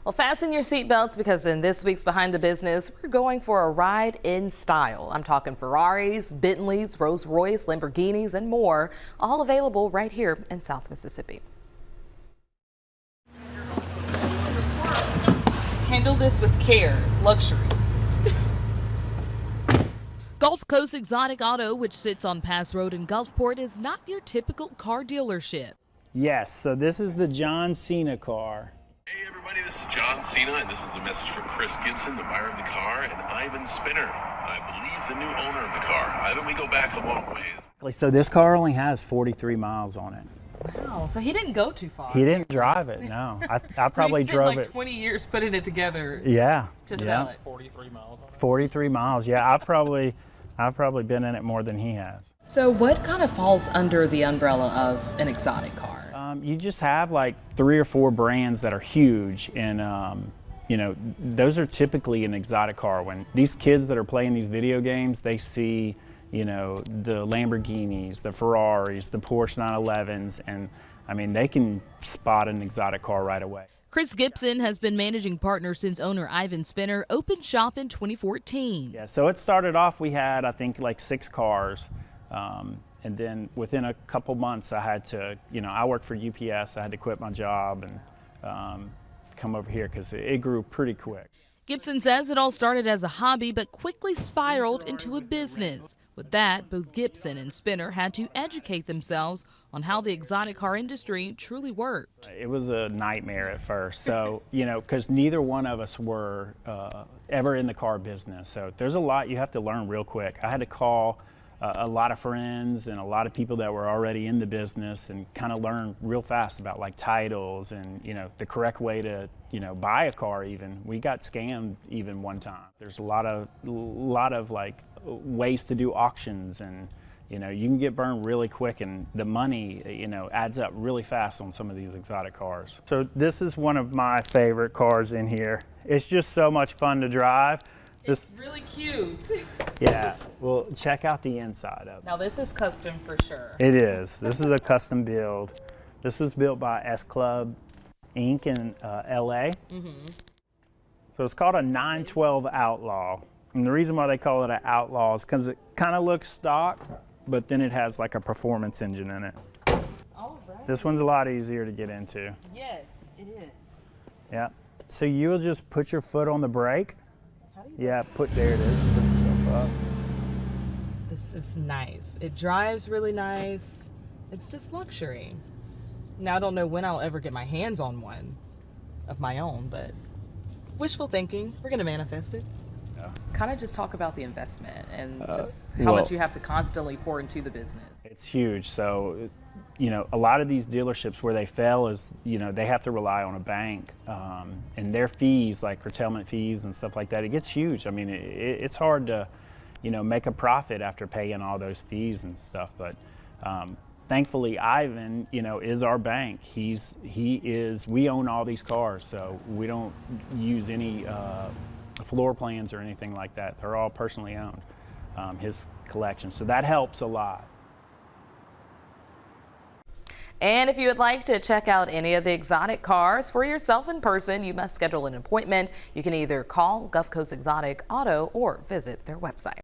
Well, fasten your seatbelts because in this week's Behind the Business, we're going for a ride in style. I'm talking Ferraris, Bentleys, Rolls-Royce, Lamborghinis, and more, all available right here in South Mississippi. Handle this with care. It's luxury. Gulf Coast Exotic Auto, which sits on Pass Road in Gulfport, is not your typical car dealership. Yes, so this is the John Cena car. Hey everybody, this is John Cena, and this is a message for Chris Gibson, the buyer of the car, and Ivan Spinner, I believe the new owner of the car. Ivan, we go back a long ways. So this car only has 43 miles on it. Wow, so he didn't go too far. He didn't drive it, no. I probably so he spent drove like it. 20 years putting it together. Yeah. To sell it. 43 miles on it. 43 miles, yeah. I've probably been in it more than he has. So what kind of falls under the umbrella of an exotic car? You just have like 3 or 4 brands that are huge, and you know, those are typically an exotic car. When these kids that are playing these video games, they see, you know, the Lamborghinis, the Ferraris, the Porsche 911s, and I mean, they can spot an exotic car right away. Chris Gibson has been managing partner since owner Ivan Spinner opened shop in 2014. Yeah, so it started off, we had, I think, like 6 cars. And then within a couple months, I had to, you know, I worked for UPS. I had to quit my job and come over here because it grew pretty quick. Gibson says it all started as a hobby, but quickly spiraled into a business. With that, both Gibson and Spinner had to educate themselves on how the exotic car industry truly worked. It was a nightmare at first. So, you know, because neither one of us were ever in the car business. So there's a lot you have to learn real quick. I had to call a lot of friends and a lot of people that were already in the business and kind of learn real fast about like titles and, you know, the correct way to, you know, buy a car even. We got scammed even one time. There's a lot of like ways to do auctions, and, you know, you can get burned really quick, and the money, you know, adds up really fast on some of these exotic cars. So this is one of my favorite cars in here. It's just so much fun to drive. It's really cute. Yeah, well, check out the inside of it. Now this is custom for sure. It is. This is a custom build. This was built by S Club Inc. in LA. So it's called a 912 Outlaw. And the reason why they call it an Outlaw is because it kind of looks stock, but then it has like a performance engine in it. All right. This one's a lot easier to get into. Yes, it is. Yeah. So you'll just put your foot on the brake. How do you Yeah, there it is. Put yourself up. This is nice. It drives really nice. It's just luxury. Now I don't know when I'll ever get my hands on one of my own, but wishful thinking. We're gonna manifest it. Yeah. Kind of just talk about the investment and just how much you have to constantly pour into the business. It's huge. So, you know, a lot of these dealerships where they fail is, you know, they have to rely on a bank, and their fees, like curtailment fees and stuff like that, it gets huge. I mean, it's hard to, you know, make a profit after paying all those fees and stuff. But thankfully, Ivan, you know, is our bank. We own all these cars, so we don't use any floor plans or anything like that. They're all personally owned, his collection. So that helps a lot. And if you would like to check out any of the exotic cars for yourself in person, you must schedule an appointment. You can either call Gulf Coast Exotic Auto or visit their website.